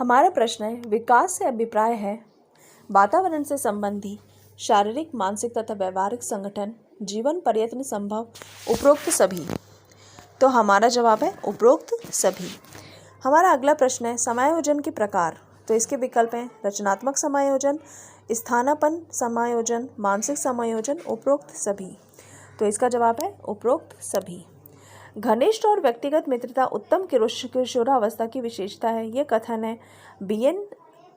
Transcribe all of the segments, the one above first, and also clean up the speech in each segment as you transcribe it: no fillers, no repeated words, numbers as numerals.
हमारा प्रश्न है, विकास से अभिप्राय है वातावरण से संबंधी शारीरिक, मानसिक तथा व्यवहारिक संगठन, जीवन प्रयत्न संभव, उपरोक्त सभी। तो हमारा जवाब है उपरोक्त सभी। हमारा अगला प्रश्न है, समायोजन के प्रकार। तो इसके विकल्प हैं रचनात्मक समायोजन, स्थानापन्न समायोजन, मानसिक समायोजन, उपरोक्त सभी। तो इसका जवाब है उपरोक्त सभी। घनिष्ठ और व्यक्तिगत मित्रता उत्तम किशोरावस्था की विशेषता है। यह कथन है बीएन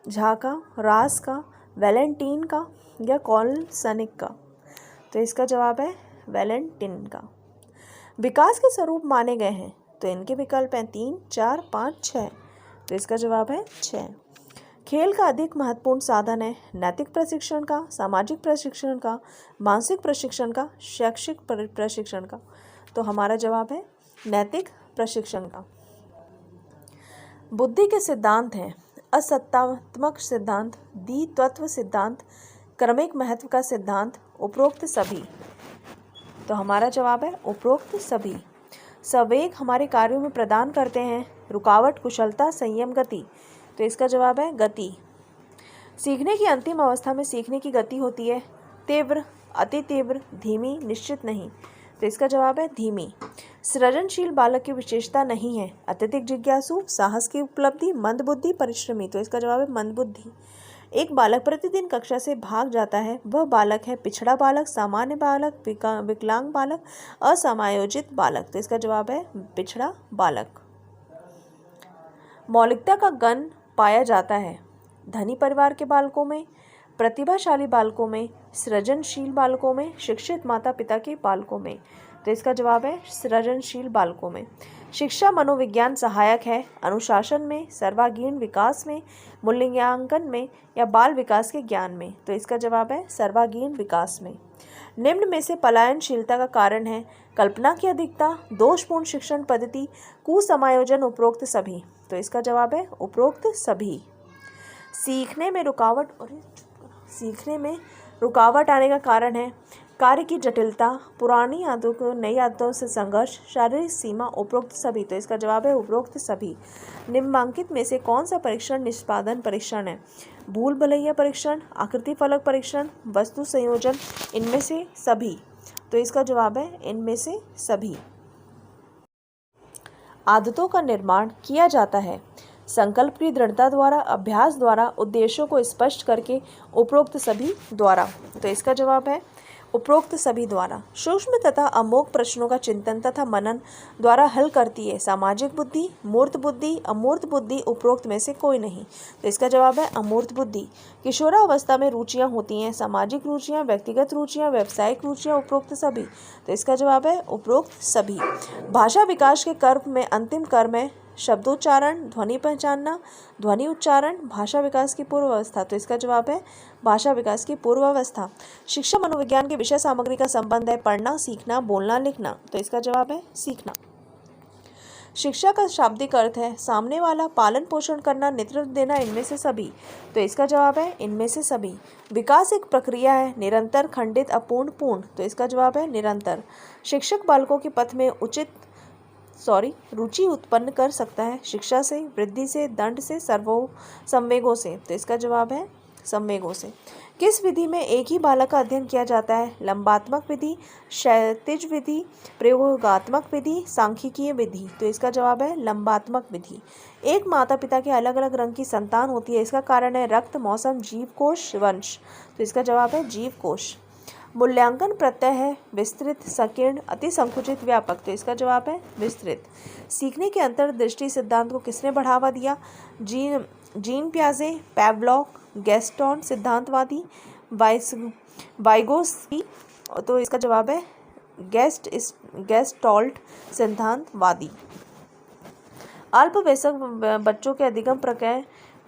झा का, रास का, वैलेंटीन का या कॉलसनिक का। तो इसका जवाब है वैलेंटीन का। विकास के स्वरूप माने गए हैं। तो इनके विकल्प हैं 3, 4, 5, 6। तो इसका जवाब है 6। खेल का अधिक महत्वपूर्ण साधन है नैतिक प्रशिक्षण का, सामाजिक प्रशिक्षण का, मानसिक प्रशिक्षण का, शैक्षिक प्रशिक्षण का। तो हमारा जवाब है नैतिक प्रशिक्षण का। बुद्धि के सिद्धांत हैं असत्तात्मक सिद्धांत, द्वित्व सिद्धांत, क्रमिक महत्व का सिद्धांत, उपरोक्त सभी। तो हमारा जवाब है उपरोक्त सभी। संवेग हमारे कार्यों में प्रदान करते हैं रुकावट, कुशलता, संयम, गति। तो इसका जवाब है गति। सीखने की अंतिम अवस्था में सीखने की गति होती है तीव्र, अति तीव्र, धीमी, निश्चित नहीं। तो इसका जवाब है धीमी। सृजनशील बालक की विशेषता नहीं है अत्यधिक जिज्ञासु, साहस की उपलब्धि, मंदबुद्धि, परिश्रमी। तो इसका जवाब है मंदबुद्धि। एक बालक प्रतिदिन कक्षा से भाग जाता है, वह बालक है पिछड़ा बालक, सामान्य बालक, विकलांग बालक, असमायोजित बालक। तो इसका जवाब है पिछड़ा बालक। मौलिकता का गण पाया जाता है धनी परिवार के बालकों में, प्रतिभाशाली बालकों में, सृजनशील बालकों में, शिक्षित माता पिता के बालकों में। तो इसका जवाब है सृजनशील बालकों में। शिक्षा मनोविज्ञान सहायक है अनुशासन में, सर्वांगीण विकास में, मूल्यांकन में या बाल विकास के ज्ञान में। तो इसका जवाब है सर्वांगीण विकास में। निम्न में से पलायनशीलता का कारण है कल्पना की अधिकता, दोषपूर्ण शिक्षण पद्धति, कुसमायोजन, उपरोक्त सभी। तो इसका जवाब है उपरोक्त सभी। सीखने में रुकावट आने का कारण है कार्य की जटिलता, पुरानी आदतों को नई आदतों से संघर्ष, शारीरिक सीमा, उपरोक्त सभी। तो इसका जवाब है उपरोक्त सभी। निम्नांकित में से कौन सा परीक्षण निष्पादन परीक्षण है? भूल भुलैया परीक्षण, आकृति फलक परीक्षण, वस्तु संयोजन, इनमें से सभी। तो इसका जवाब है इनमें से सभी। आदतों का निर्माण किया जाता है संकल्प की दृढ़ता द्वारा, अभ्यास द्वारा, उद्देश्यों को स्पष्ट करके, उपरोक्त सभी द्वारा। तो इसका जवाब है उपरोक्त सभी द्वारा। सूक्ष्म तथा अमोघ प्रश्नों का चिंतन तथा मनन द्वारा हल करती है सामाजिक बुद्धि, मूर्त बुद्धि, अमूर्त बुद्धि, उपरोक्त में से कोई नहीं। तो इसका जवाब है अमूर्त बुद्धि। किशोरावस्था में रुचियां होती हैं सामाजिक रुचियां, व्यक्तिगत रुचियां, व्यावसायिक रुचियां, उपरोक्त सभी। तो इसका जवाब है उपरोक्त सभी। भाषा विकास के कर्म में अंतिम कर्म है शब्दोच्चारण, ध्वनि पहचानना, ध्वनि उच्चारण, भाषा विकास की पूर्व अवस्था। तो इसका जवाब है भाषा विकास की पूर्व अवस्था। शिक्षा मनोविज्ञान के विषय सामग्री का संबंध है पढ़ना, सीखना, बोलना, लिखना। तो इसका जवाब है सीखना। शिक्षा का शाब्दिक अर्थ है सामने वाला, पालन पोषण करना, नेतृत्व देना, इनमें से सभी। तो इसका जवाब है इनमें से सभी। विकास एक प्रक्रिया है निरंतर, खंडित, अपूर्ण, पूर्ण। तो इसका जवाब है निरंतर। शिक्षक बालकों के पथ में रुचि उत्पन्न कर सकता है शिक्षा से, वृद्धि से, दंड से, संवेगों से। तो इसका जवाब है संवेगों से। किस विधि में एक ही बालक का अध्ययन किया जाता है? लंबात्मक विधि, क्षैतिज विधि, प्रयोगात्मक विधि, सांख्यिकीय विधि। तो इसका जवाब है लंबात्मक विधि। एक माता पिता के अलग अलग रंग की संतान होती है, इसका कारण है रक्त, मौसम, जीवकोश, वंश। तो इसका जवाब है जीवकोश। मूल्यांकन प्रत्यय है विस्तृत, संकीर्ण, अति संकुचित, व्यापक। तो इसका जवाब है विस्तृत। सीखने के अंतर्दृष्टि सिद्धांत को किसने बढ़ावा दिया? जीन पियाजे, पैवलॉव, गैस्टन सिद्धांतवादी, वाइगोत्स्की। तो इसका जवाब है गेस्टॉल्ट सिद्धांतवादी। अल्पवयस्क बच्चों के अधिगम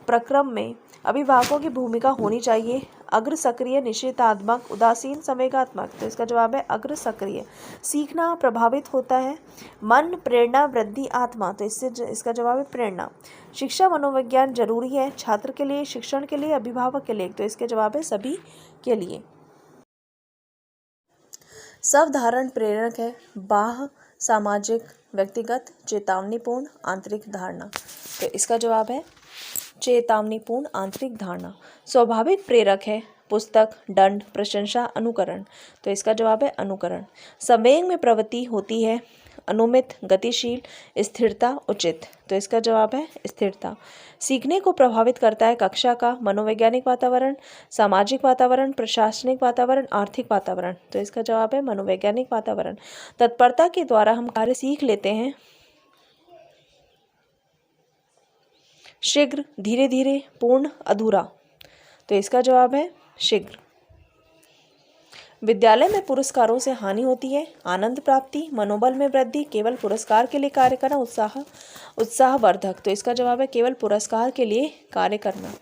प्रक्रम में अभिभावकों की भूमिका होनी चाहिए अग्र सक्रिय, निषेधात्मक, उदासीन, संवेगात्मक। तो इसका जवाब है अग्र सक्रिय। सीखना प्रभावित होता है मन, प्रेरणा, वृद्धि, आत्मा। तो इसका जवाब है प्रेरणा। शिक्षा मनोविज्ञान जरूरी है छात्र के लिए, शिक्षण के लिए, अभिभावक के लिए। तो इसके जवाब है सभी के लिए। सावधारण प्रेरक है बाह्य, सामाजिक, व्यक्तिगत, चेतावनीपूर्ण, आंतरिक धारणा। तो इसका जवाब है चेतावनीपूर्ण आंतरिक धारणा। स्वाभाविक प्रेरक है पुस्तक, दंड, प्रशंसा, अनुकरण। तो इसका जवाब है अनुकरण। संवेग में प्रवृत्ति होती है अनुमित, गतिशील, स्थिरता, उचित। तो इसका जवाब है स्थिरता। सीखने को प्रभावित करता है कक्षा का मनोवैज्ञानिक वातावरण, सामाजिक वातावरण, प्रशासनिक वातावरण, आर्थिक वातावरण। तो इसका जवाब है मनोवैज्ञानिक वातावरण। तत्परता के द्वारा हम कार्य सीख लेते हैं। शीघ्र, धीरे धीरे, पूर्ण, अधूरा। तो इसका जवाब है शीघ्र। विद्यालय में पुरस्कारों से हानि होती है आनंद प्राप्ति, मनोबल में वृद्धि, केवल पुरस्कार के लिए कार्य करना, उत्साहवर्धक। तो इसका जवाब है केवल पुरस्कार के लिए कार्य करना।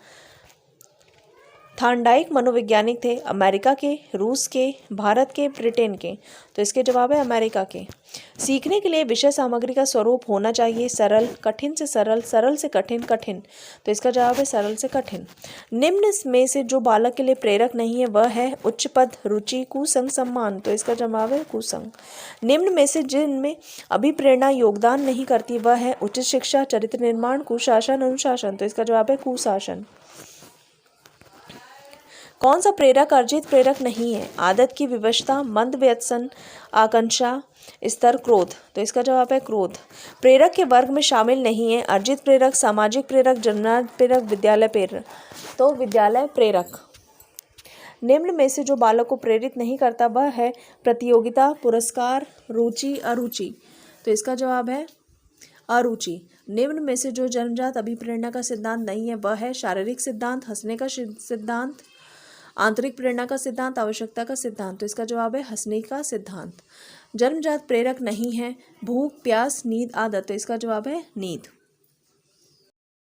थार्नडाइक मनोवैज्ञानिक थे अमेरिका के, रूस के, भारत के, ब्रिटेन के। तो इसके जवाब है अमेरिका के। सीखने के लिए विषय सामग्री का स्वरूप होना चाहिए सरल, कठिन से सरल, सरल से कठिन, कठिन। तो इसका जवाब है सरल से कठिन। निम्न में से जो बालक के लिए प्रेरक नहीं है वह है उच्च पद, रुचि, कुसंग, सम्मान। तो इसका जवाब है कुसंग। निम्न में से जिनमें अभिप्रेरणा योगदान नहीं करती वह है उचित शिक्षा, चरित्र निर्माण, कुशासन, अनुशासन। तो इसका जवाब है कुशासन। कौन सा प्रेरक अर्जित प्रेरक नहीं है? आदत की विवशता, मंद व्यसन, आकांक्षा, स्तर, क्रोध। तो इसका जवाब है क्रोध। प्रेरक के वर्ग में शामिल नहीं है अर्जित प्रेरक, सामाजिक प्रेरक, जन्मजात प्रेरक, विद्यालय प्रेरक। तो विद्यालय प्रेरक। निम्न में से जो बालक को प्रेरित नहीं करता वह है प्रतियोगिता, पुरस्कार, रुचि, अरुचि। तो इसका जवाब है अरुचि। निम्न में से जो जन्मजात अभिप्रेरणा का सिद्धांत नहीं है वह है शारीरिक सिद्धांत, हंसने का सिद्धांत, आंतरिक प्रेरणा का सिद्धांत, आवश्यकता का सिद्धांत। तो इसका जवाब है हंसने का सिद्धांत। जन्मजात प्रेरक नहीं है भूख, प्यास, नींद, आदत। तो इसका जवाब है नींद।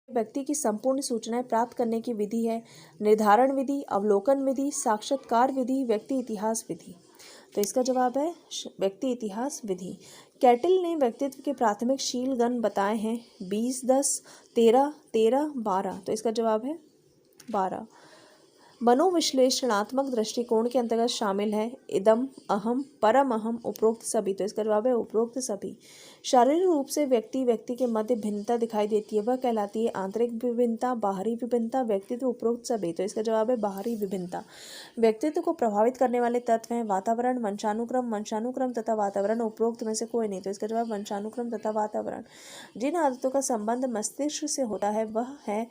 व्यक्ति की संपूर्ण सूचनाएं प्राप्त करने की विधि है निर्धारण विधि, अवलोकन विधि, साक्षात्कार विधि, व्यक्ति इतिहास विधि। तो इसका जवाब है व्यक्ति इतिहास विधि। कैटिल ने व्यक्तित्व के प्राथमिक शील गण बताए हैं 20, 10, 13, 13, 12। तो इसका जवाब है 12। मनोविश्लेषणात्मक दृष्टिकोण के अंतर्गत शामिल है इदम, अहम, परम अहम, उपरोक्त सभी। तो इसका जवाब है उपरोक्त सभी। शारीरिक रूप से व्यक्ति के मध्य भिन्नता दिखाई देती है वह कहलाती है आंतरिक विभिन्नता, बाहरी विभिन्नता, व्यक्तित्व, उपरोक्त सभी। तो इसका जवाब है बाहरी विभिन्नता। व्यक्तित्व को प्रभावित करने वाले तत्व हैं वातावरण, वंशानुक्रम तथा वातावरण। उपरोक्त में से कोई नहीं। तो इसका जवाब वंशानुक्रम तथा वातावरण। जिन आदतों का संबंध मस्तिष्क से होता है वह है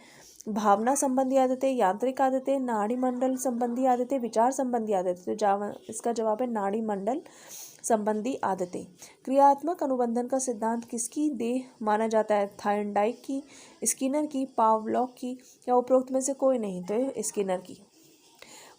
भावना संबंधी आदतें, यांत्रिक आदतें, नाड़ी मंडल संबंधी आदतें, विचार संबंधी आदतें। तो इसका जवाब है नाड़ी मंडल संबंधी आदतें। क्रियात्मक अनुबंधन का सिद्धांत किसकी देह माना जाता है? थार्नडाइक की, स्किनर की, पावलॉक की, या उपरोक्त में से कोई नहीं? तो स्किनर की।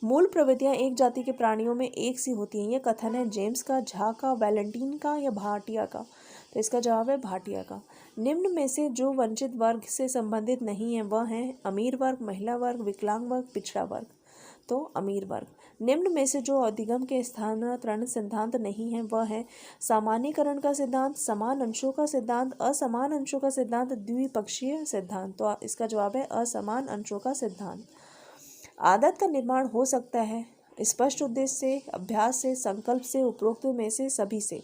मूल प्रवृत्तियां एक जाति के प्राणियों में एक सी होती हैं। यह कथन है जेम्स का, झा का, वैलेंटीन का या भाटिया का? तो इसका जवाब है भाटिया का। निम्न में से जो वंचित वर्ग से संबंधित नहीं है वह है अमीर वर्ग, महिला वर्ग, विकलांग वर्ग, पिछड़ा वर्ग। तो अमीर वर्ग। निम्न में से जो अधिगम के स्थानांतरण सिद्धांत नहीं है वह है सामान्यीकरण का सिद्धांत, समान अंशों का सिद्धांत, असमान अंशों का सिद्धांत, द्विपक्षीय सिद्धांत। तो इसका जवाब है असमान अंशों का सिद्धांत। आदत का निर्माण हो सकता है स्पष्ट उद्देश्य से, अभ्यास से, संकल्प से, उपरोक्त में से सभी से।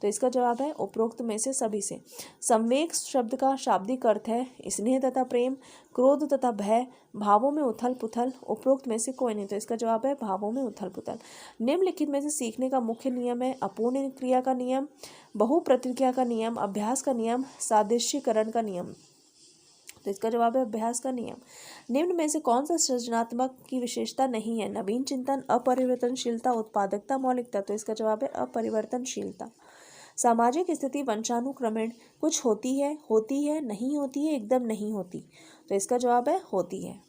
तो इसका जवाब है उपरोक्त में से सभी से। संवेग शब्द का शाब्दिक अर्थ है स्नेह तथा प्रेम, क्रोध तथा भय, भावों में उथल पुथल। उपरोक्त में से कोई नहीं। तो इसका जवाब है भावों में उथल पुथल। निम्नलिखित में से सीखने का मुख्य नियम है अपूर्ण क्रिया का नियम, बहुप्रतिक्रिया का नियम, अभ्यास का नियम, सादृश्यीकरण का नियम। तो इसका जवाब है अभ्यास का नियम। निम्न में से कौन सा सृजनात्मक की विशेषता नहीं है? नवीन चिंतन, अपरिवर्तनशीलता, उत्पादकता, मौलिकता। तो इसका जवाब है अपरिवर्तनशीलता। सामाजिक स्थिति वंशानुक्रमण कुछ होती है, नहीं होती है, एकदम नहीं होती। तो इसका जवाब है होती है।